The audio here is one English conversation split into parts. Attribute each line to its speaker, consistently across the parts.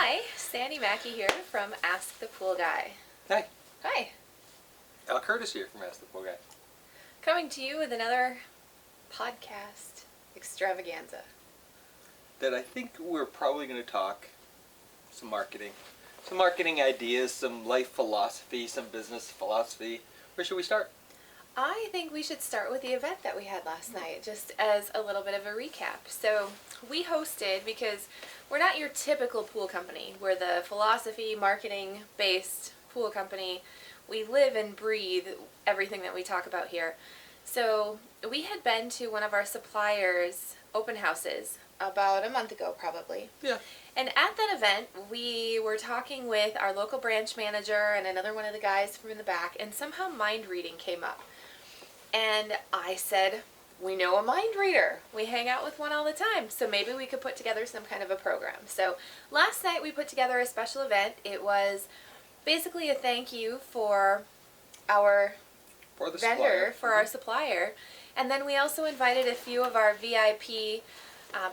Speaker 1: Hi, Sandy Mackey here from Ask the Pool Guy.
Speaker 2: Hi,
Speaker 1: Hi.
Speaker 2: Al Curtis here from Ask the Pool Guy.
Speaker 1: Coming to you with another podcast extravaganza.
Speaker 2: That I think we're probably going to talk some marketing ideas, some life philosophy, some business philosophy. Where should we start?
Speaker 1: I think we should start with the event that we had last night, just as a little bit of a recap. So we hosted, because we're not your typical pool company. We're the philosophy, marketing-based pool company. We live and breathe everything that we talk about here. So we had been to one of our suppliers' open houses about a month ago, probably.
Speaker 2: Yeah.
Speaker 1: And at that event, we were talking with our local branch manager and another one of the guys from in the back, and somehow mind reading came up. And I said, we know a mind reader. We hang out with one all the time, so maybe we could put together some kind of a program. So last night we put together a special event. It was basically a thank you for our vendor, for our supplier. And then we also invited a few of our VIP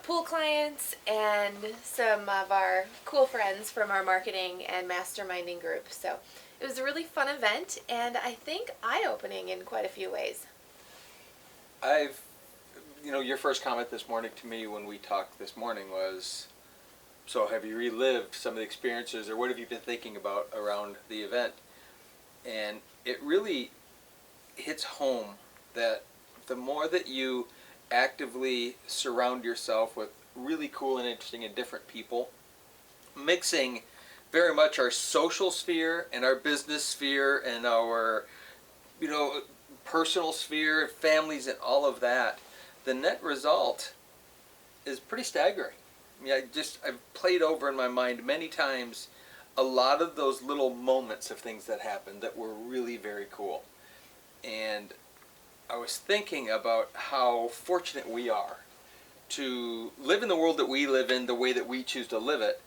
Speaker 1: pool clients and some of our cool friends from our marketing and masterminding group. So it was a really fun event, and I think eye-opening in quite a few ways.
Speaker 2: Your first comment this morning to me when we talked this morning was, so have you relived some of the experiences, or what have you been thinking about around the event? And it really hits home that the more that you actively surround yourself with really cool and interesting and different people, mixing very much our social sphere and our business sphere and our, personal sphere, families and all of that, the net result is pretty staggering. I mean, I've played over in my mind many times a lot of those little moments of things that happened that were really very cool. And I was thinking about how fortunate we are to live in the world that we live in the way that we choose to live it.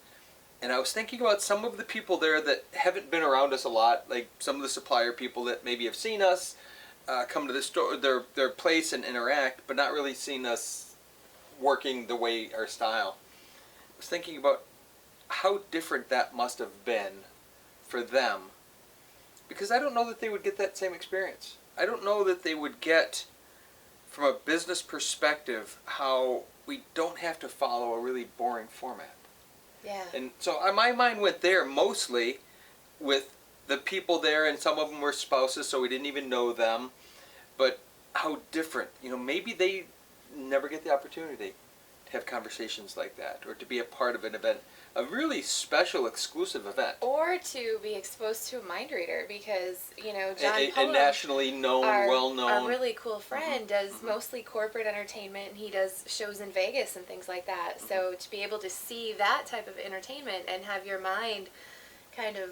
Speaker 2: And I was thinking about some of the people there that haven't been around us a lot, like some of the supplier people that maybe have seen us come to the store, their place and interact, but not really seen us working the way our style. I was thinking about how different that must have been for them, because I don't know that they would get that same experience. I don't know that they would get, from a business perspective, how we don't have to follow a really boring format.
Speaker 1: Yeah.
Speaker 2: And so my mind went there mostly with the people there, and some of them were spouses, so we didn't even know them. But how different, maybe they never get the opportunity to have conversations like that, or to be a part of an event, a really special, exclusive event.
Speaker 1: Or to be exposed to a mind reader, because, John
Speaker 2: a nationally known, well-known,
Speaker 1: our really cool friend does mostly corporate entertainment, and he does shows in Vegas and things like that. So to be able to see that type of entertainment and have your mind kind of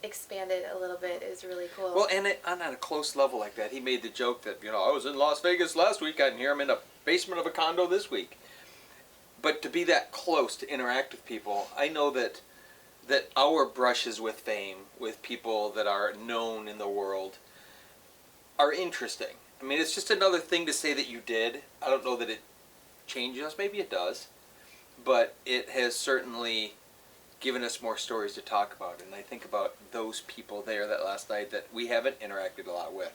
Speaker 1: expanded a little bit is really cool.
Speaker 2: Well, and on a close level like that, he made the joke that, I was in Las Vegas last week, and here I'm in the basement of a condo this week. But to be that close, to interact with people, I know that our brushes with fame, with people that are known in the world, are interesting. I mean, it's just another thing to say that you did. I don't know that it changes us. Maybe it does. But it has certainly given us more stories to talk about. And I think about those people there that last night that we haven't interacted a lot with,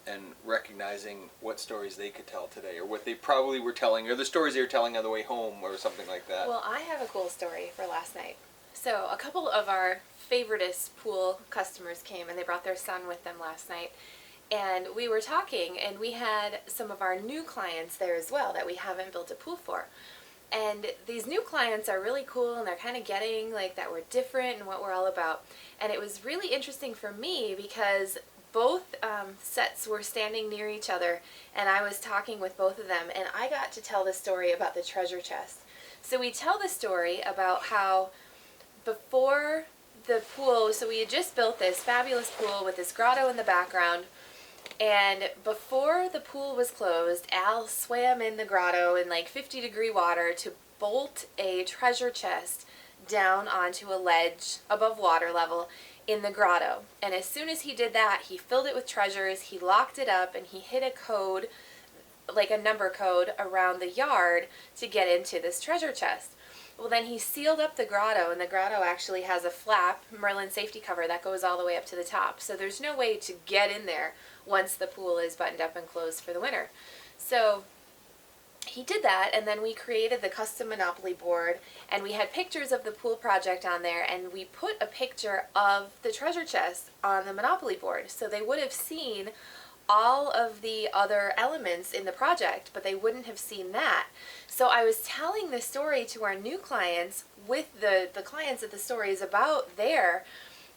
Speaker 2: and recognizing what stories they could tell today, or what they probably were telling, or the stories they were telling on the way home, or something like that.
Speaker 1: Well, I have a cool story for last night. So a couple of our favoritist pool customers came, and they brought their son with them last night. And we were talking, and we had some of our new clients there as well that we haven't built a pool for. And these new clients are really cool, and they're kind of getting like that we're different and what we're all about. And it was really interesting for me because both sets were standing near each other, and I was talking with both of them, and I got to tell the story about the treasure chest. So we tell the story about how before the pool, so we had just built this fabulous pool with this grotto in the background, and before the pool was closed, Al swam in the grotto in like 50-degree water to bolt a treasure chest down onto a ledge above water level in the grotto. And as soon as he did that, he filled it with treasures, he locked it up, and he hit a code like a number code around the yard to get into this treasure chest. Well, then he sealed up the grotto, and the grotto actually has a flap, Merlin safety cover, that goes all the way up to the top. So there's no way to get in there once the pool is buttoned up and closed for the winter. So he did that, and then we created the custom Monopoly board, and we had pictures of the pool project on there, and we put a picture of the treasure chest on the Monopoly board. So they would have seen all of the other elements in the project, but they wouldn't have seen that. So I was telling the story to our new clients with the clients that the story is about there,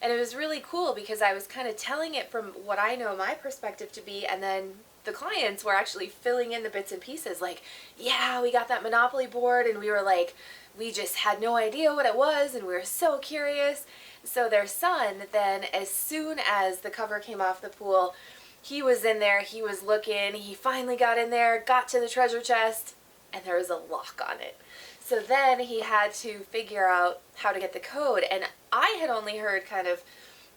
Speaker 1: and it was really cool because I was kind of telling it from what I know my perspective to be, and then the clients were actually filling in the bits and pieces, like, yeah, we got that Monopoly board, and we were like, we just had no idea what it was, and we were so curious. So their son then, as soon as the cover came off the pool, he was in there, he was looking, he finally got in there, got to the treasure chest, and there was a lock on it. So then he had to figure out how to get the code, and I had only heard kind of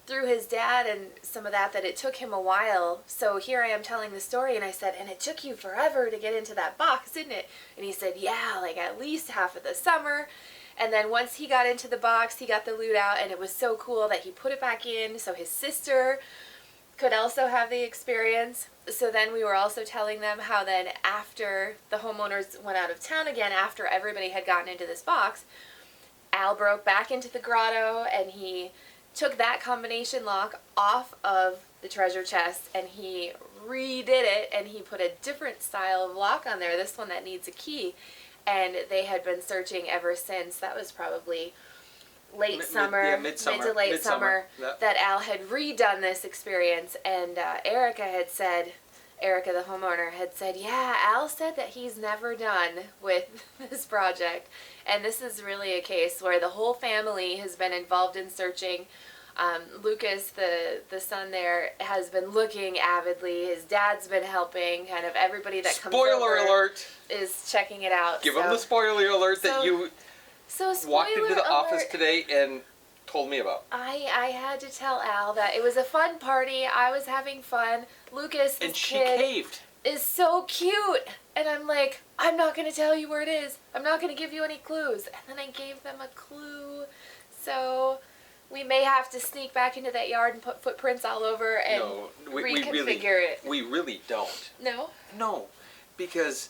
Speaker 1: through his dad and some of that it took him a while. So here I am telling the story, and I said, and it took you forever to get into that box, didn't it? And he said, yeah, like at least half of the summer. And then once he got into the box, he got the loot out, and it was so cool that he put it back in so his sister could also have the experience. So then we were also telling them how then after the homeowners went out of town again, after everybody had gotten into this box, Al broke back into the grotto, and he took that combination lock off of the treasure chest, and he redid it, and he put a different style of lock on there, this one that needs a key. And they had been searching ever since. That was probably late summer, mid to late summer,
Speaker 2: yep,
Speaker 1: that Al had redone this experience. And Erica the homeowner, had said, yeah, Al said that he's never done with this project. And this is really a case where the whole family has been involved in searching. Lucas, the son there, has been looking avidly. His dad's been helping. Kind of everybody that comes over
Speaker 2: spoiler alert
Speaker 1: is checking it out.
Speaker 2: Give them the spoiler alert that you walked into the office today and told me about.
Speaker 1: I had to tell Al that it was a fun party. I was having fun. Lucas,
Speaker 2: and she
Speaker 1: kid,
Speaker 2: caved.
Speaker 1: is so cute. And I'm like, I'm not going to tell you where it is. I'm not going to give you any clues. And then I gave them a clue. So we may have to sneak back into that yard and put footprints all over and reconfigure it.
Speaker 2: We really don't.
Speaker 1: No?
Speaker 2: No, because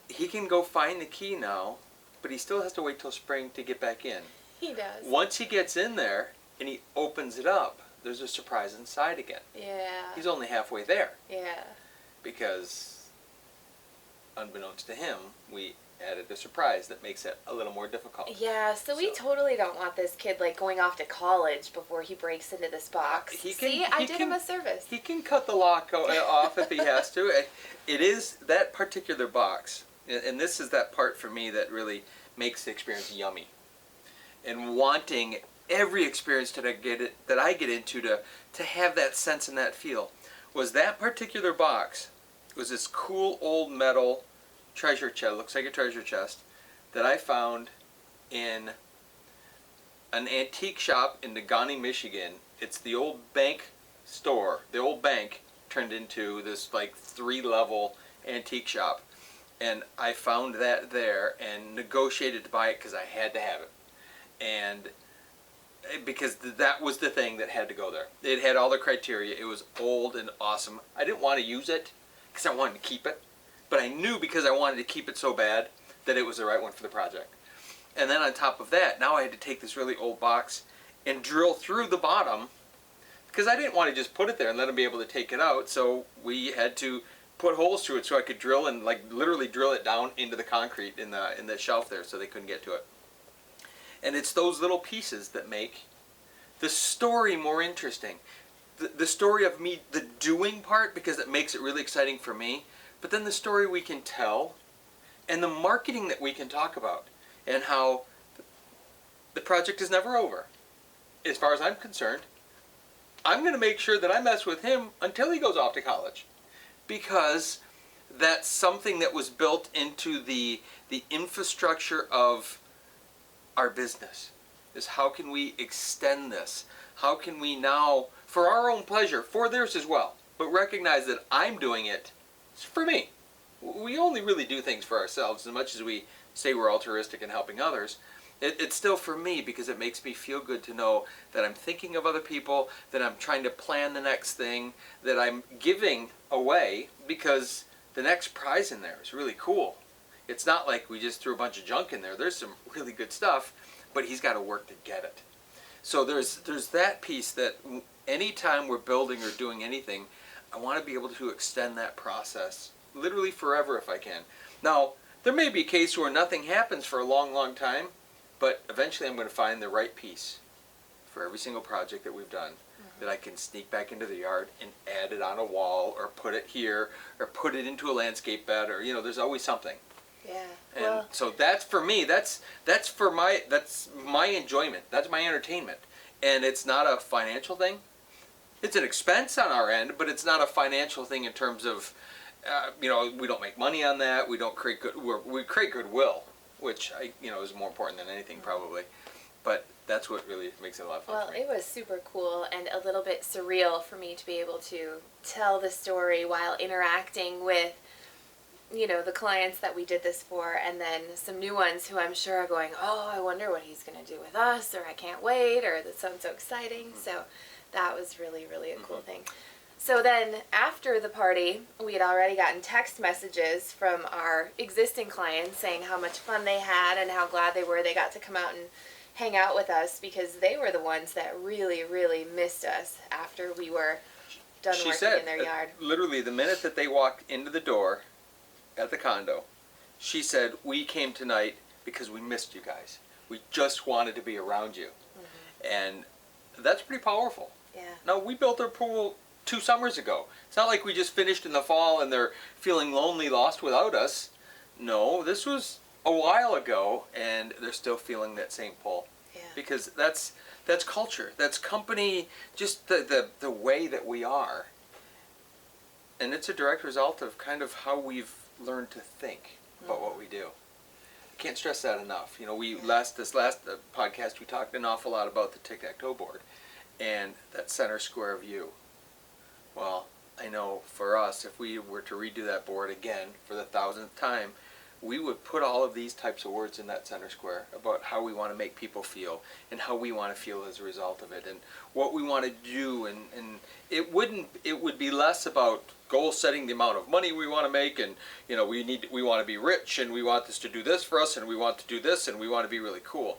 Speaker 2: he can go find the key now, but he still has to wait till spring to get back in.
Speaker 1: He does.
Speaker 2: Once he gets in there and he opens it up, there's a surprise inside again.
Speaker 1: Yeah.
Speaker 2: He's only halfway there.
Speaker 1: Yeah.
Speaker 2: Because, unbeknownst to him, we added a surprise that makes it a little more difficult.
Speaker 1: Yeah, so we totally don't want this kid like going off to college before he breaks into this box. I did him a service.
Speaker 2: He can cut the lock off if he has to. It is that particular box, and this is that part for me that really makes the experience yummy. And wanting every experience that I get into to have that sense and that feel, was that particular box was this cool old metal treasure chest, looks like a treasure chest, that I found in an antique shop in Negaunee, Michigan. It's the old bank store. The old bank turned into this like 3-level antique shop. And I found that there and negotiated to buy it because I had to have it. And because that was the thing that had to go there. It had all the criteria. It was old and awesome. I didn't want to use it because I wanted to keep it. But I knew because I wanted to keep it so bad that it was the right one for the project. And then on top of that, now I had to take this really old box and drill through the bottom because I didn't want to just put it there and let them be able to take it out. So we had to put holes through it so I could drill and like literally drill it down into the concrete in the shelf there so they couldn't get to it. And it's those little pieces that make the story more interesting. The story of me, the doing part, because it makes it really exciting for me. But then the story we can tell, and the marketing that we can talk about, and how the project is never over. As far as I'm concerned, I'm going to make sure that I mess with him until he goes off to college. Because that's something that was built into the infrastructure of our business. Is how can we extend this? How can we now, for our own pleasure, for theirs as well, but recognize that I'm doing it for me. We only really do things for ourselves as much as we say we're altruistic and helping others, it's still for me because it makes me feel good to know that I'm thinking of other people, that I'm trying to plan the next thing, that I'm giving away because the next prize in there is really cool. It's not like we just threw a bunch of junk in there. There's some really good stuff, but he's got to work to get it. So there's that piece that anytime we're building or doing anything, I want to be able to extend that process literally forever if I can. Now, there may be a case where nothing happens for a long, long time, but eventually I'm going to find the right piece for every single project that we've done that I can sneak back into the yard and add it on a wall or put it here or put it into a landscape bed or, there's always something.
Speaker 1: Yeah.
Speaker 2: And so that's for me, that's my enjoyment. That's my entertainment. And it's not a financial thing. It's an expense on our end, but it's not a financial thing in terms of, we don't make money on that. We don't create we create goodwill, which is more important than anything probably. But that's what really makes it a lot of fun for me.
Speaker 1: It was super cool and a little bit surreal for me to be able to tell the story while interacting with, the clients that we did this for, and then some new ones who I'm sure are going, oh, I wonder what he's going to do with us, or I can't wait, or that sounds so exciting. Mm-hmm. So that was really, really a cool thing. So then after the party, we had already gotten text messages from our existing clients saying how much fun they had and how glad they were they got to come out and hang out with us because they were the ones that really, really missed us after we were done working in their yard.
Speaker 2: Literally the minute that they walked into the door at the condo, she said, we came tonight because we missed you guys. We just wanted to be around you. Mm-hmm. And that's pretty powerful.
Speaker 1: Yeah.
Speaker 2: Now, we built our pool 2 summers ago. It's not like we just finished in the fall and they're feeling lonely, lost without us. No, this was a while ago and they're still feeling that same pull.
Speaker 1: Yeah.
Speaker 2: Because that's culture. That's company, just the way that we are. And it's a direct result of kind of how we've learned to think about what we do. I can't stress that enough. This last podcast we talked an awful lot about the tic-tac-toe board and that center square view. Well, I know for us, if we were to redo that board again for the 1000th time, we would put all of these types of words in that center square about how we want to make people feel and how we want to feel as a result of it and what we want to do, and it would be less about goal setting, the amount of money we want to make, and we want to be rich and we want this to do this for us and we want to do this and we want to be really cool.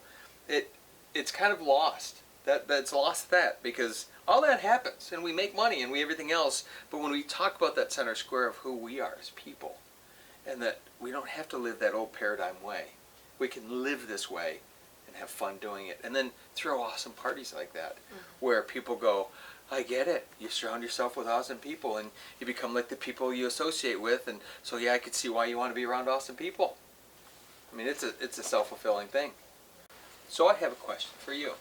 Speaker 2: It's kind of lost. That's lost that because all that happens and we make money and we everything else, but when we talk about that center square of who we are as people, and that we don't have to live that old paradigm way. We can live this way and have fun doing it. And then throw awesome parties like that where people go, I get it. You surround yourself with awesome people and you become like the people you associate with. And so, I could see why you want to be around awesome people. I mean, it's a self-fulfilling thing. So I have a question for you.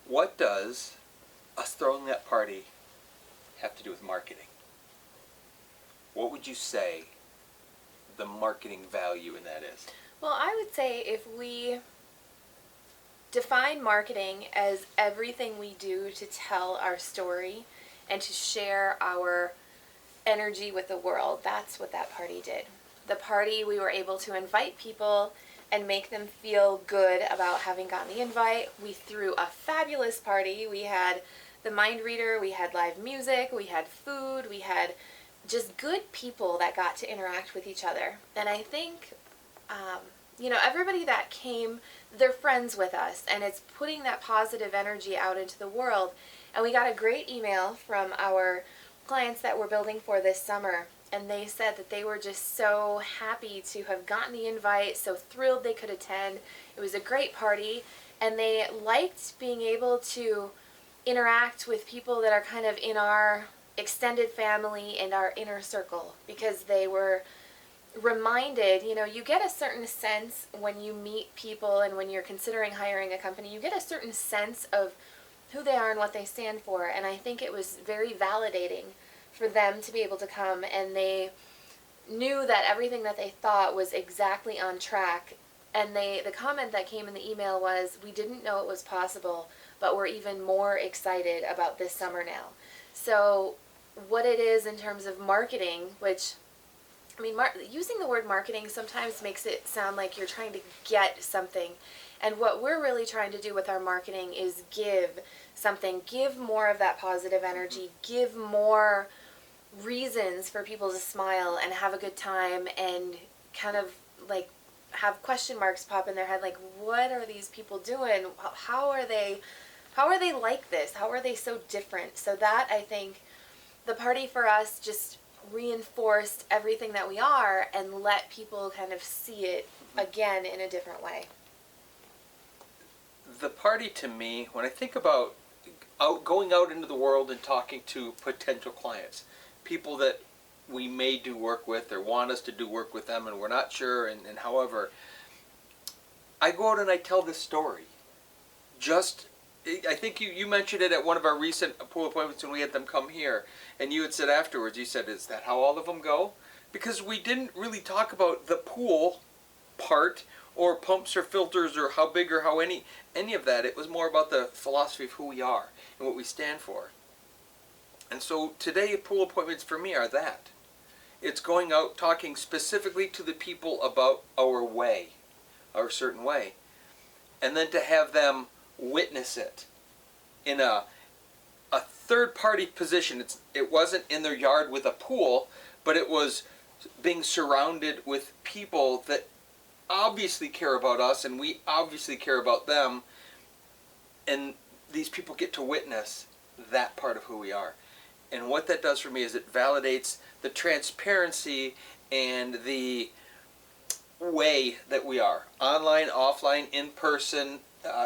Speaker 2: What does us throwing that party have to do with marketing? What would you say the marketing value in that is?
Speaker 1: Well, I would say if we define marketing as everything we do to tell our story and to share our energy with the world, that's what that party did. The party, we were able to invite people and make them feel good about having gotten the invite. We threw a fabulous party. We had the mind reader, we had live music, we had food, we had just good people that got to interact with each other. And I think, everybody that came, they're friends with us, and it's putting that positive energy out into the world. And we got a great email from our clients that we're building for this summer, and they said that they were just so happy to have gotten the invite, so thrilled they could attend. It was a great party, and they liked being able to interact with people that are kind of in our extended family and our inner circle, because they were reminded, you get a certain sense when you meet people and when you're considering hiring a company, you get a certain sense of who they are and what they stand for. And I think it was very validating for them to be able to come, and they knew that everything that they thought was exactly on track. And the comment that came in the email was, we didn't know it was possible, but we're even more excited about this summer now. So what it is in terms of marketing, which I mean, using the word marketing sometimes makes it sound like you're trying to get something. And what we're really trying to do with our marketing is give something, give more of that positive energy, give more reasons for people to smile and have a good time, and kind of like have question marks pop in their head, like, what are these people doing? How are they like this? How are they so different? So that, I think, the party for us just reinforced everything that we are and let people kind of see it again in a different way.
Speaker 2: The party, to me, when I think about going out into the world and talking to potential clients, people that we may do work with or want us to do work with them and we're not sure, and however, I go out and I tell this story. I think you mentioned it at one of our recent pool appointments when we had them come here, and you had said afterwards, you said, is that how all of them go? Because we didn't really talk about the pool part, or pumps or filters, or how big or how any of that. It was more about the philosophy of who we are and what we stand for. And so today, pool appointments for me are that. It's going out talking specifically to the people about our way, our certain way, and then to have them witness it in a third-party position. It wasn't in their yard with a pool, but it was being surrounded with people that obviously care about us, and we obviously care about them, and these people get to witness that part of who we are. And what that does for me is it validates the transparency and the way that we are. Online, offline, in person,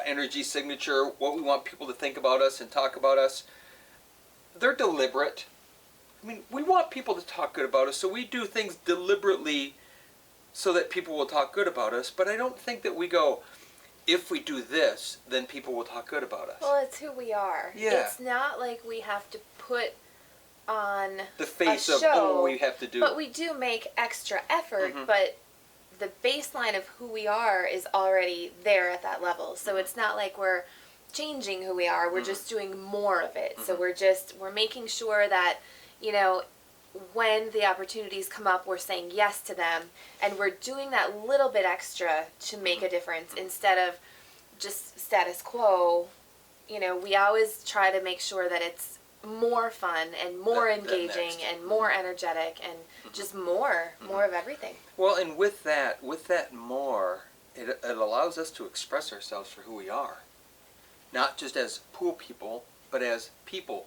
Speaker 2: energy signature, what we want people to think about us and talk about us. They're deliberate. I mean, we want people to talk good about us, so we do things deliberately so that people will talk good about us. But I don't think that we go, if we do this, then people will talk good about us.
Speaker 1: Well, it's who we are.
Speaker 2: Yeah.
Speaker 1: It's not like we have to put on
Speaker 2: the face
Speaker 1: a
Speaker 2: of,
Speaker 1: show,
Speaker 2: oh, we have to do.
Speaker 1: But we do make extra effort, but the baseline of who we are is already there at that level. So it's not like we're changing who we are. We're just doing more of it. So we're making sure that, you know, when the opportunities come up, we're saying yes to them, and we're doing that little bit extra to make a difference instead of just status quo. You know, we always try to make sure that it's more fun and more engaging and more energetic and just more of everything.
Speaker 2: Well, and with that more, it allows us to express ourselves for who we are. Not just as pool people, but as people.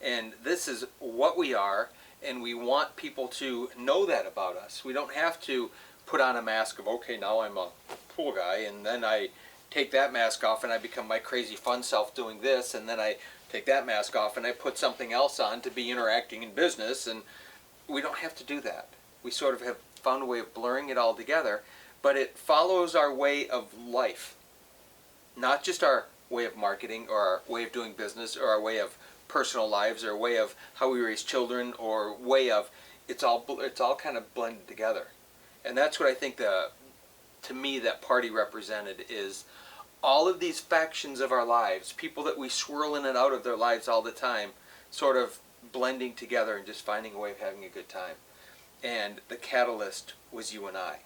Speaker 2: And this is what we are, and we want people to know that about us. We don't have to put on a mask of, okay, now I'm a pool guy, and then I take that mask off and I become my crazy fun self doing this, and then I take that mask off and I put something else on to be interacting in business. And we don't have to do that. We sort of have found a way of blurring it all together, but it follows our way of life. Not just our way of marketing or our way of doing business or our way of personal lives or a way of how we raise children or way of, it's all kind of blended together. And that's what I think to me that party represented, is all of these factions of our lives, people that we swirl in and out of their lives all the time, sort of blending together and just finding a way of having a good time. And the catalyst was you and I.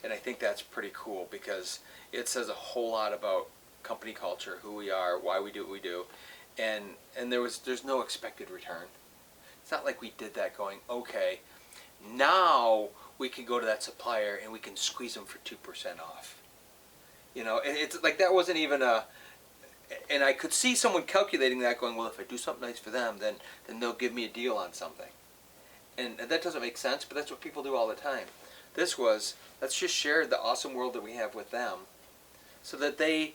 Speaker 2: And I think that's pretty cool because it says a whole lot about company culture, who we are, why we do what we do. And there's no expected return. It's not like we did that going, okay, now we can go to that supplier and we can squeeze them for 2% off. You know, it's like that wasn't even and I could see someone calculating that going, well, if I do something nice for them, then they'll give me a deal on something. And that doesn't make sense, but that's what people do all the time. This was, let's just share the awesome world that we have with them so that they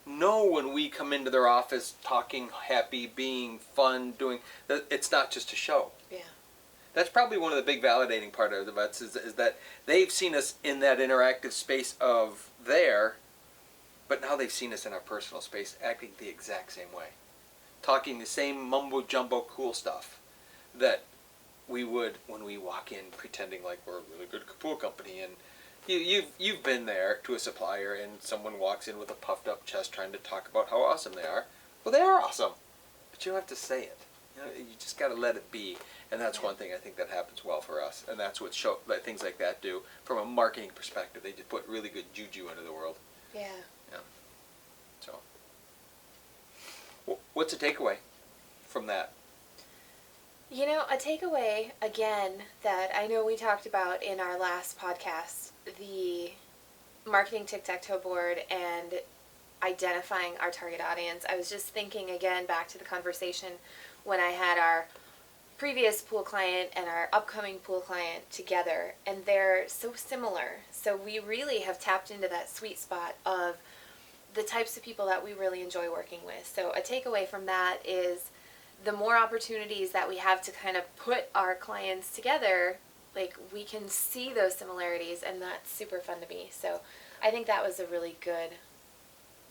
Speaker 2: know when we come into their office talking happy, being fun, doing, that it's not just a show.
Speaker 1: Yeah.
Speaker 2: That's probably one of the big validating part of the vets is that they've seen us in that interactive space of there, but now they've seen us in our personal space acting the exact same way. Talking the same mumbo-jumbo cool stuff that we would when we walk in pretending like we're a really good pool company. And you've been there to a supplier and someone walks in with a puffed up chest trying to talk about how awesome they are. Well, they are awesome, but you don't have to say it. You just got to let it be, and that's
Speaker 1: Yeah.
Speaker 2: one thing I think that happens well for us, and that's what things like that do from a marketing perspective. They just put really good juju into the world.
Speaker 1: Yeah.
Speaker 2: Yeah. So, what's a takeaway from that?
Speaker 1: You know, a takeaway, again, that I know we talked about in our last podcast, the marketing tic-tac-toe board and identifying our target audience. I was just thinking again back to the conversation when I had our previous pool client and our upcoming pool client together, and they're so similar. So we really have tapped into that sweet spot of the types of people that we really enjoy working with. So a takeaway from that is the more opportunities that we have to kind of put our clients together, like we can see those similarities, and that's super fun to me. So I think that was a really good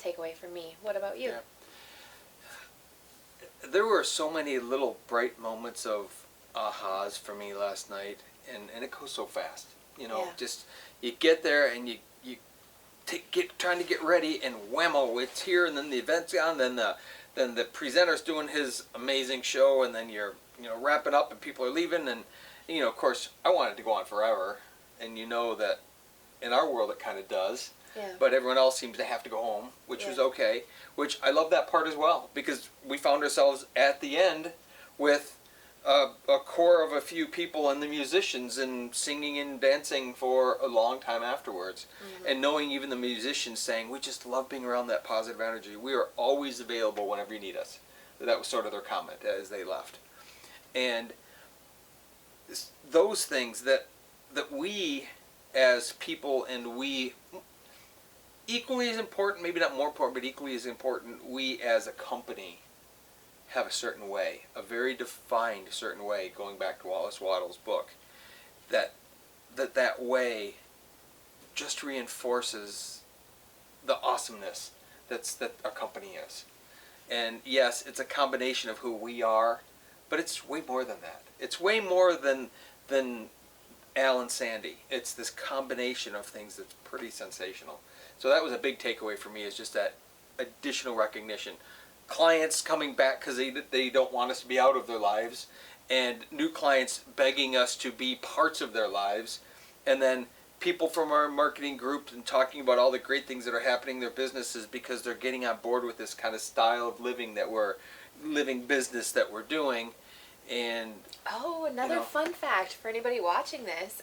Speaker 1: takeaway for me. What about you?
Speaker 2: Yeah. There were so many little bright moments of ahas for me last night, and it goes so fast.
Speaker 1: Yeah.
Speaker 2: Just you get there and you trying to get ready, and whammo, it's here, and then the event's on, then the presenter's doing his amazing show, and then you're wrapping up, and people are leaving, and of course I want it to go on forever, and that in our world it kind of does.
Speaker 1: Yeah.
Speaker 2: But everyone else seems to have to go home, which was okay. Which I love that part as well, because we found ourselves at the end with a core of a few people and the musicians, and singing and dancing for a long time afterwards. Mm-hmm. And knowing even the musicians saying, we just love being around that positive energy. We are always available whenever you need us. That was sort of their comment as they left. And those things that we as people, and we equally as important, maybe not more important, but equally as important, we as a company have a certain way, a very defined certain way, going back to Wallace Wattles' book, that way just reinforces the awesomeness that our company is. And yes, it's a combination of who we are, but it's way more than that. It's way more than Al and Sandy. It's this combination of things that's pretty sensational. So that was a big takeaway for me, is just that additional recognition. Clients coming back because they don't want us to be out of their lives, and new clients begging us to be parts of their lives, and then people from our marketing group and talking about all the great things that are happening in their businesses because they're getting on board with this kind of style of living business that we're doing. And
Speaker 1: another fun fact for anybody watching this,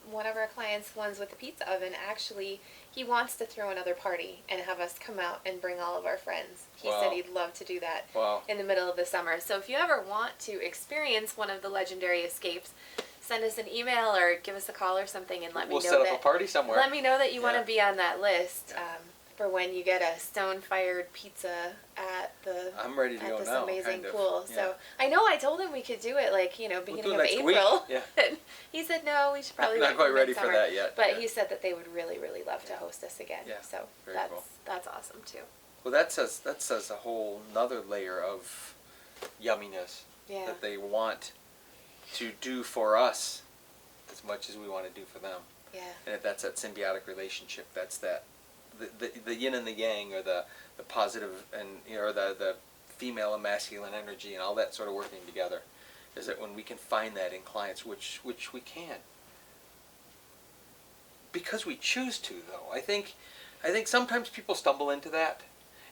Speaker 1: one of our clients, the ones with the pizza oven, actually, he wants to throw another party and have us come out and bring all of our friends. He said he'd love to do that in the middle of the summer. So if you ever want to experience one of the legendary escapes, send us an email or give us a call or something, and let me know
Speaker 2: we'll set up a party somewhere.
Speaker 1: Let me know that you want to be on that list. For when you get a stone-fired pizza at
Speaker 2: I'm ready to go
Speaker 1: this
Speaker 2: now,
Speaker 1: amazing
Speaker 2: kind of.
Speaker 1: pool.
Speaker 2: Yeah.
Speaker 1: So I know I told him we could do it beginning
Speaker 2: do
Speaker 1: of
Speaker 2: next
Speaker 1: April.
Speaker 2: week. Yeah.
Speaker 1: And he said no, we should probably
Speaker 2: not
Speaker 1: wait
Speaker 2: quite
Speaker 1: till
Speaker 2: ready for
Speaker 1: midsummer.
Speaker 2: that yet.
Speaker 1: But he said that they would really, really love to host us again.
Speaker 2: Yeah.
Speaker 1: So
Speaker 2: Very cool.
Speaker 1: that's awesome too.
Speaker 2: Well, that says a whole nother layer of yumminess that they want to do for us as much as we want to do for them.
Speaker 1: Yeah.
Speaker 2: And if that's that symbiotic relationship, that's that the yin and the yang, or the positive and or the female and masculine energy, and all that sort of working together, is that when we can find that in clients, which we can, because we choose to, though. I think sometimes people stumble into that,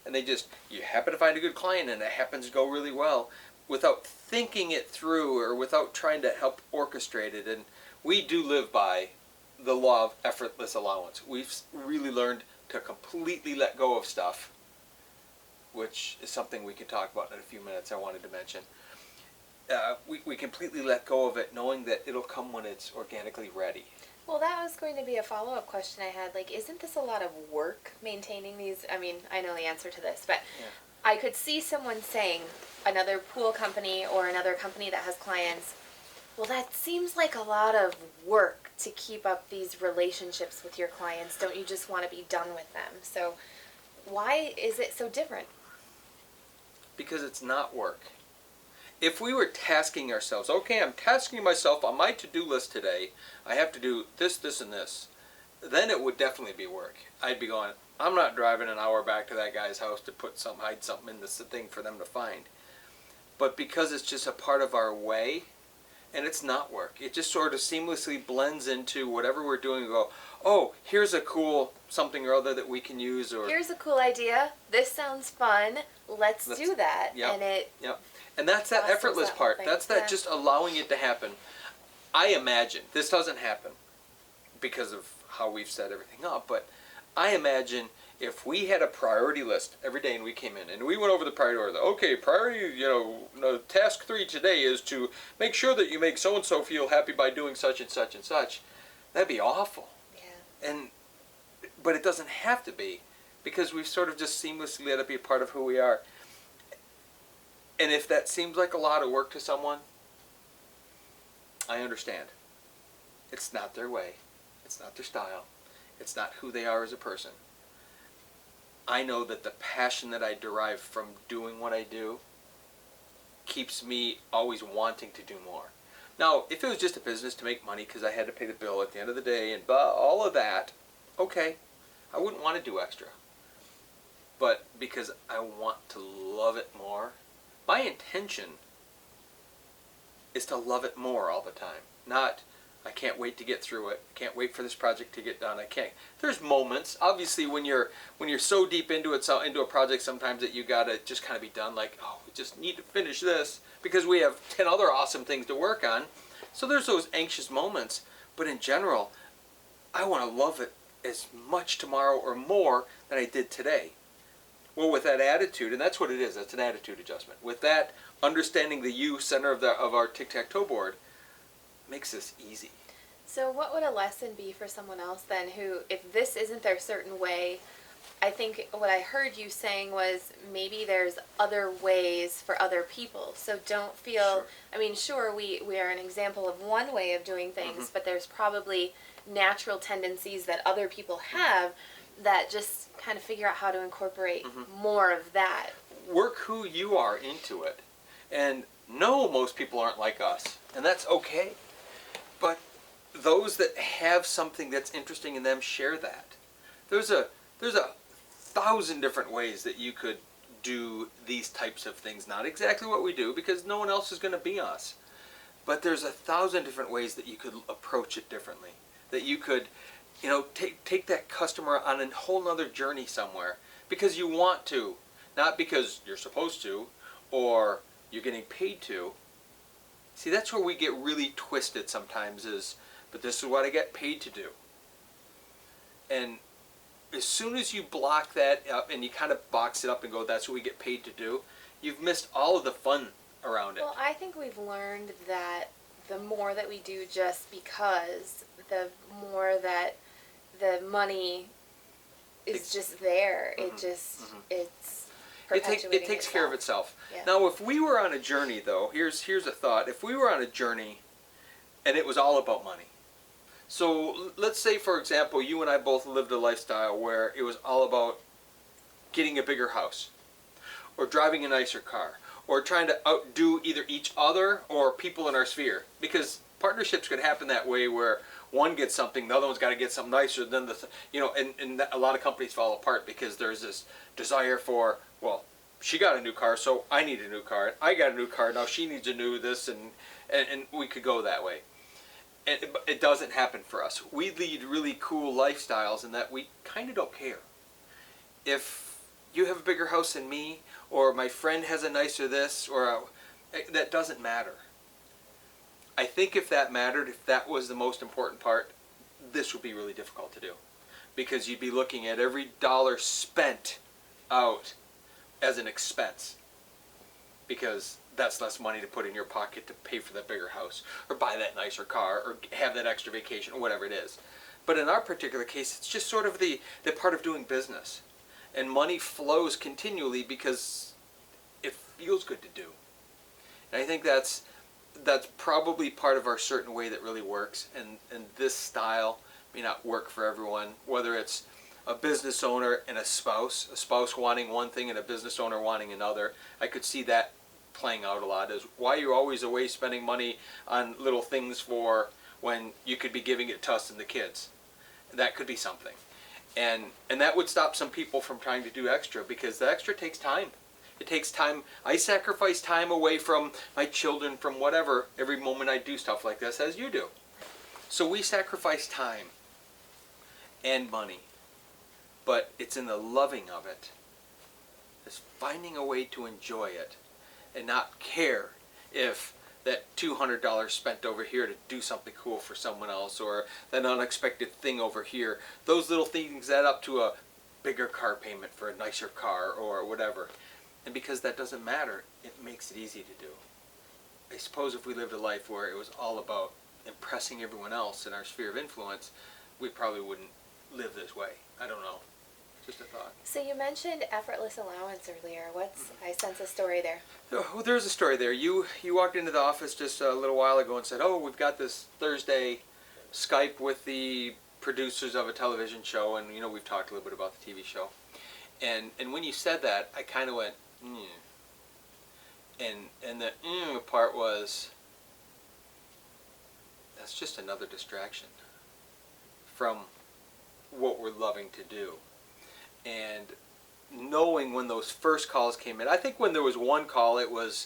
Speaker 2: and you happen to find a good client and it happens to go really well without thinking it through or without trying to help orchestrate it. And we do live by the law of effortless allowance. We've really learned to completely let go of stuff, which is something we can talk about in a few minutes. I wanted to mention. We completely let go of it, knowing that it'll come when it's organically ready.
Speaker 1: Well, that was going to be a follow-up question I had. Isn't this a lot of work, maintaining these? I mean, I know the answer to this, but I could see someone saying, another pool company or another company that has clients, well, that seems like a lot of work to keep up these relationships with your clients. Don't you just want to be done with them? So why is it so different?
Speaker 2: Because it's not work. If we were tasking ourselves, okay, I'm tasking myself on my to-do list today, I have to do this, this, and this, then it would definitely be work. I'd be going, I'm not driving an hour back to that guy's house to hide something in this thing for them to find. but because it's just a part of our way, and it's not work. It just sort of seamlessly blends into whatever we're doing and go, oh, here's a cool something or other that we can use. Or
Speaker 1: here's a cool idea. This sounds fun. Let's do that.
Speaker 2: Yep,
Speaker 1: And it
Speaker 2: yep. And that's that
Speaker 1: fosters
Speaker 2: effortless
Speaker 1: that
Speaker 2: part.
Speaker 1: thing.
Speaker 2: That's that
Speaker 1: Yeah.
Speaker 2: just allowing it to happen. I imagine, this doesn't happen because of how we've set everything up, but I imagine if we had a priority list every day and we came in and we went over the priority order, okay, priority, task 3 today is to make sure that you make so-and-so feel happy by doing such and such and such, that'd be awful.
Speaker 1: Yeah.
Speaker 2: But it doesn't have to be, because we've sort of just seamlessly let it be a part of who we are. And if that seems like a lot of work to someone, I understand. It's not their way. It's not their style. It's not who they are as a person. I know that the passion that I derive from doing what I do keeps me always wanting to do more. Now, if it was just a business to make money because I had to pay the bill at the end of the day and all of that, okay, I wouldn't want to do extra. But because I want to love it more, my intention is to love it more all the time. Not, I can't wait to get through it. I can't wait for this project to get done. I can't. There's moments, obviously, when you're so deep into it, into a project, sometimes that you gotta just kind of be done. Like, oh, we just need to finish this because we have 10 other awesome things to work on. So there's those anxious moments. But in general, I want to love it as much tomorrow or more than I did today. Well, with that attitude, and that's what it is. That's an attitude adjustment. With that, understanding the you center of our tic-tac-toe board makes this easy.
Speaker 1: So what would a lesson be for someone else then who, if this isn't their certain way, I think what I heard you saying was maybe there's other ways for other people. So don't feel,
Speaker 2: Sure.
Speaker 1: I mean, sure, we are an example of one way of doing things, but there's probably natural tendencies that other people have that just kind of figure out how to incorporate more of that.
Speaker 2: Work who you are into it. And no, most people aren't like us. And that's okay. But those that have something that's interesting in them, share that. There's a 1,000 different ways that you could do these types of things. Not exactly what we do, because no one else is going to be us. But there's 1,000 different ways that you could approach it differently. That you could, take that customer on a whole nother journey somewhere because you want to, not because you're supposed to or you're getting paid to. See, that's where we get really twisted sometimes but this is what I get paid to do. And as soon as you block that up and you kind of box it up and go, that's what we get paid to do, you've missed all of the fun around it.
Speaker 1: Well, I think we've learned that the more that we do just because, the more that the money is just there. It just, it's perpetuating
Speaker 2: It takes care of itself.
Speaker 1: Yeah.
Speaker 2: Now, if we were on a journey, though, here's a thought. If we were on a journey and it was all about money. So let's say, for example, you and I both lived a lifestyle where it was all about getting a bigger house or driving a nicer car or trying to outdo either each other or people in our sphere. Because partnerships could happen that way where one gets something, the other one's got to get something nicer than and a lot of companies fall apart because there's this desire for, well, she got a new car, so I need a new car. I got a new car, now she needs a new this, and we could go that way. And it doesn't happen for us. We lead really cool lifestyles in that we kind of don't care. If you have a bigger house than me, or my friend has a nicer this, that doesn't matter. I think if that mattered, if that was the most important part, this would be really difficult to do. Because you'd be looking at every dollar spent out as an expense. Because that's less money to put in your pocket to pay for that bigger house, or buy that nicer car, or have that extra vacation, or whatever it is. But in our particular case, it's just sort of the part of doing business. And money flows continually because it feels good to do. And I think that's probably part of our certain way that really works. And this style may not work for everyone, whether it's a business owner and a spouse wanting one thing and a business owner wanting another. I could see that playing out a lot. Is why you're always away spending money on little things for when you could be giving it to us and the kids. That could be something. And that would stop some people from trying to do extra, because the extra takes time. It takes time. I sacrifice time away from my children, from whatever, every moment I do stuff like this, as you do. So we sacrifice time and money. But it's in the loving of it. It's finding a way to enjoy it and not care if that $200 spent over here to do something cool for someone else, or that unexpected thing over here. Those little things add up to a bigger car payment for a nicer car or whatever. And because that doesn't matter, it makes it easy to do. I suppose if we lived a life where it was all about impressing everyone else in our sphere of influence, we probably wouldn't live this way. I don't know. Just a thought.
Speaker 1: So you mentioned Effortless Allowance earlier. I sense a story there.
Speaker 2: Oh, there's a story there. You walked into the office just a little while ago and said, "Oh, we've got this Thursday Skype with the producers of a television show," and we've talked a little bit about the TV show. And when you said that, I kind of went, and the part was, that's just another distraction from what we're loving to do. And knowing when those first calls came in, I think when there was one call, it was,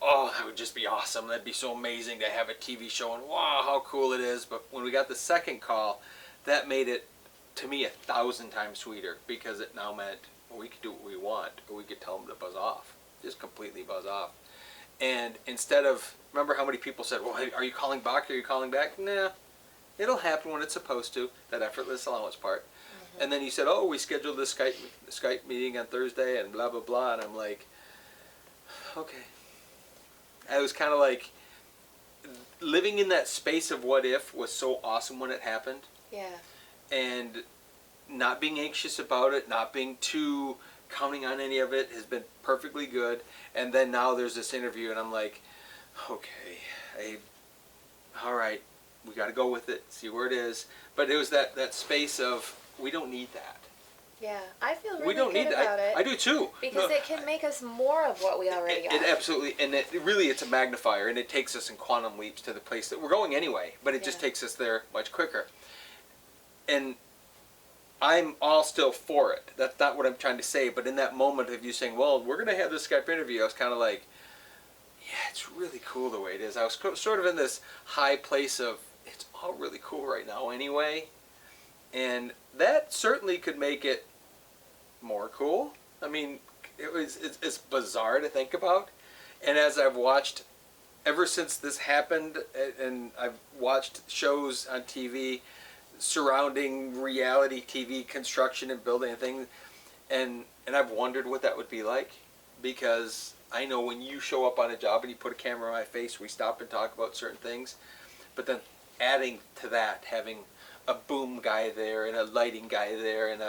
Speaker 2: oh, that would just be awesome. That'd be so amazing to have a TV show, and wow, how cool it is. But when we got the second call, that made it, to me, 1,000 times sweeter, because it now meant, well, we could do what we want, or we could tell them to buzz off, just completely buzz off. And instead of, remember how many people said, well, are you calling back? Are you calling back? Nah, it'll happen when it's supposed to, that effortless allowance part. And then he said, oh, we scheduled this Skype meeting on Thursday and blah, blah, blah. And I'm like, okay. I was kind of like, living in that space of what if was so awesome when it happened.
Speaker 1: Yeah.
Speaker 2: And not being anxious about it, not being too counting on any of it has been perfectly good. And then now there's this interview and I'm like, okay, all right, we got to go with it, see where it is. But it was that space of, we don't need that.
Speaker 1: Yeah, I feel really
Speaker 2: we don't
Speaker 1: good
Speaker 2: need
Speaker 1: about
Speaker 2: that.
Speaker 1: it.
Speaker 2: I do too.
Speaker 1: Because it can make us more of what we already are.
Speaker 2: It absolutely, and it's a magnifier, and it takes us in quantum leaps to the place that we're going anyway, but it just takes us there much quicker. And I'm all still for it. That's not what I'm trying to say, but in that moment of you saying, well, we're going to have this Skype interview, I was kind of like, yeah, it's really cool the way it is. I was sort of in this high place of, it's all really cool right now anyway. And that certainly could make it more cool. I mean, it's bizarre to think about. And as I've watched, ever since this happened, and I've watched shows on TV surrounding reality TV construction and building and things, and I've wondered what that would be like. Because I know when you show up on a job and you put a camera in my face, we stop and talk about certain things. But then adding to that, having a boom guy there and a lighting guy there and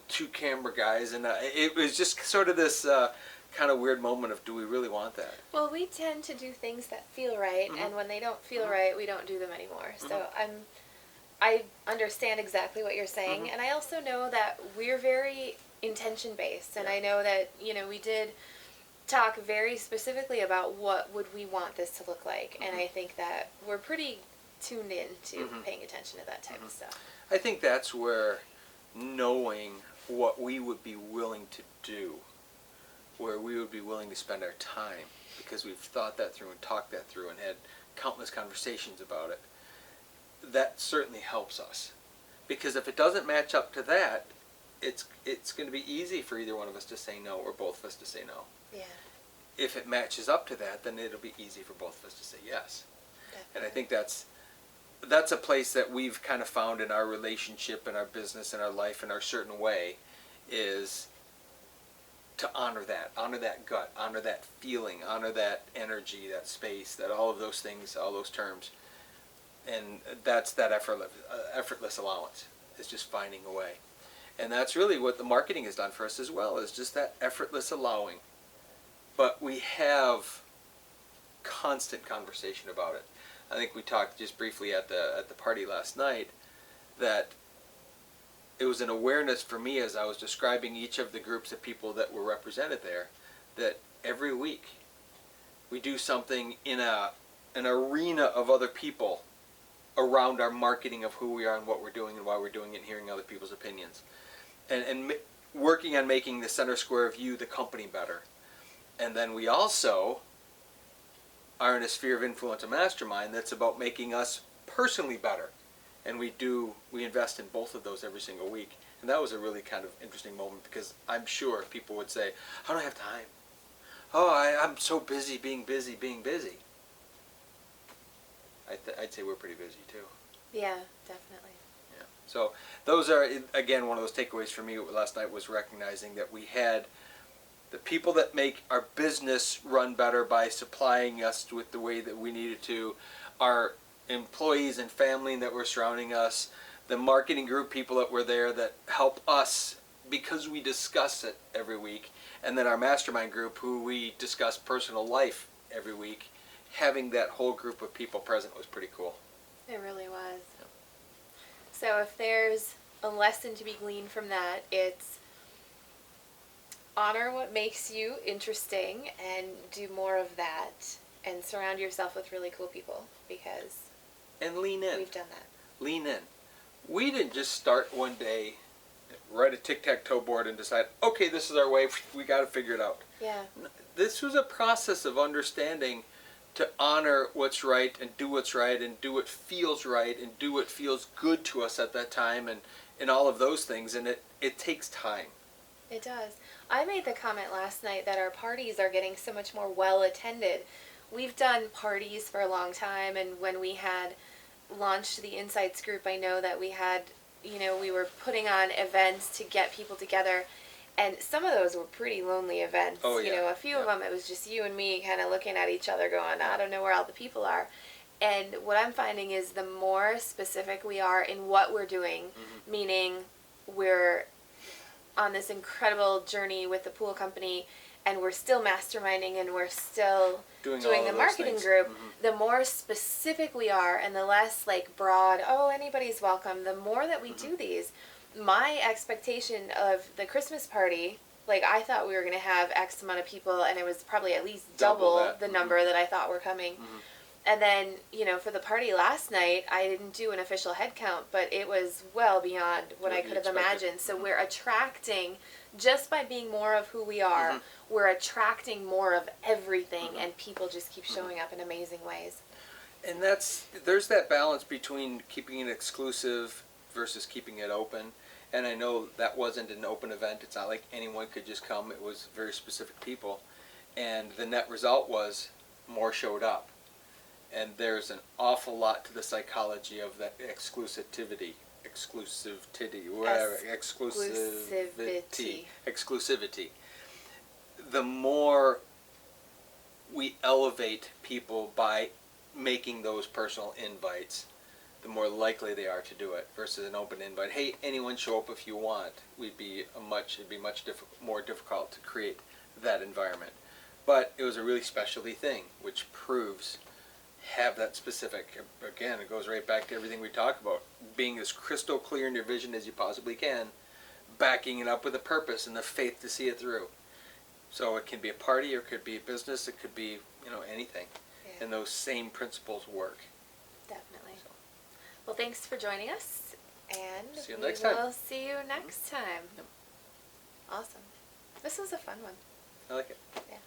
Speaker 2: two camera guys, and it was just sort of this kind of weird moment of, do we really want that?
Speaker 1: Well, we tend to do things that feel right, and when they don't feel right, we don't do them anymore. So I understand exactly what you're saying, and I also know that we're very intention based, and I know that we did talk very specifically about what would we want this to look like, and I think that we're pretty tuned in to paying attention to that type of stuff.
Speaker 2: I think that's where knowing what we would be willing to do, where we would be willing to spend our time, because we've thought that through and talked that through and had countless conversations about it, that certainly helps us. Because if it doesn't match up to that, it's going to be easy for either one of us to say no, or both of us to say no.
Speaker 1: Yeah.
Speaker 2: If it matches up to that, then it'll be easy for both of us to say yes. Definitely. And I think that's a place that we've kind of found in our relationship, in our business, in our life, in our certain way, is to honor that gut, honor that feeling, honor that energy, that space, that all of those things, all those terms. And that's that effortless allowance, is just finding a way. And that's really what the marketing has done for us as well, is just that effortless allowing. But we have constant conversation about it. I think we talked just briefly at the party last night that it was an awareness for me as I was describing each of the groups of people that were represented there, that every week we do something in an arena of other people around our marketing of who we are and what we're doing and why we're doing it, and hearing other people's opinions. And working on making the center square view, the company, better. And then we also are in a sphere of influence, a mastermind that's about making us personally better. And we invest in both of those every single week. And that was a really kind of interesting moment, because I'm sure people would say, I don't have time. Oh, I'm so busy being busy. I'd say we're pretty busy too.
Speaker 1: Yeah, definitely.
Speaker 2: Yeah. So those are, again, one of those takeaways for me last night was recognizing that we had the people that make our business run better by supplying us with the way that we needed to, our employees and family that were surrounding us, the marketing group people that were there that help us because we discuss it every week, and then our mastermind group who we discuss personal life every week. Having that whole group of people present was pretty cool.
Speaker 1: It really was. So if there's a lesson to be gleaned from that, it's honor what makes you interesting and do more of that, and surround yourself with really cool people, because
Speaker 2: And lean in.
Speaker 1: we've done that.
Speaker 2: Lean in. We didn't just start one day, write a tic-tac-toe board and decide, okay, this is our way, we got to figure it out.
Speaker 1: Yeah.
Speaker 2: This was a process of understanding to honor what's right and do what's right and do what feels right and do what feels good to us at that time, and all of those things. And it takes time.
Speaker 1: It does. I made the comment last night that our parties are getting so much more well attended. We've done parties for a long time, and when we had launched the Insights group, I know that we had, we were putting on events to get people together, and some of those were pretty lonely events.
Speaker 2: Oh, yeah.
Speaker 1: A few of them, it was just you and me kind of looking at each other going, I don't know where all the people are. And what I'm finding is the more specific we are in what we're doing, meaning we're on this incredible journey with the pool company, and we're still masterminding, and we're still doing the marketing group, the more specific we are and the less broad, oh, anybody's welcome, the more that we do these. My expectation of the Christmas party, I thought we were going to have X amount of people, and it was probably at least double the number that I thought were coming. And then, for the party last night, I didn't do an official head count, but it was well beyond what I could have imagined. So we're attracting, just by being more of who we are, we're attracting more of everything, and people just keep showing up in amazing ways.
Speaker 2: And there's that balance between keeping it exclusive versus keeping it open. And I know that wasn't an open event. It's not like anyone could just come. It was very specific people. And the net result was more showed up. And there's an awful lot to the psychology of that exclusivity, whatever, exclusivity. The more we elevate people by making those personal invites, the more likely they are to do it, versus an open invite. Hey, anyone show up if you want. It'd be much more difficult to create that environment. But it was a really specialty thing, which proves have that specific. Again, it goes right back to everything we talk about, being as crystal clear in your vision as you possibly can, backing it up with a purpose and the faith to see it through. So it can be a party, or it could be a business, it could be anything. Yeah. And those same principles work.
Speaker 1: Definitely. So. Well, thanks for joining us, and
Speaker 2: see you next time.
Speaker 1: We'll see you next time.
Speaker 2: Yep.
Speaker 1: Awesome. This was a fun one.
Speaker 2: I like it.
Speaker 1: Yeah.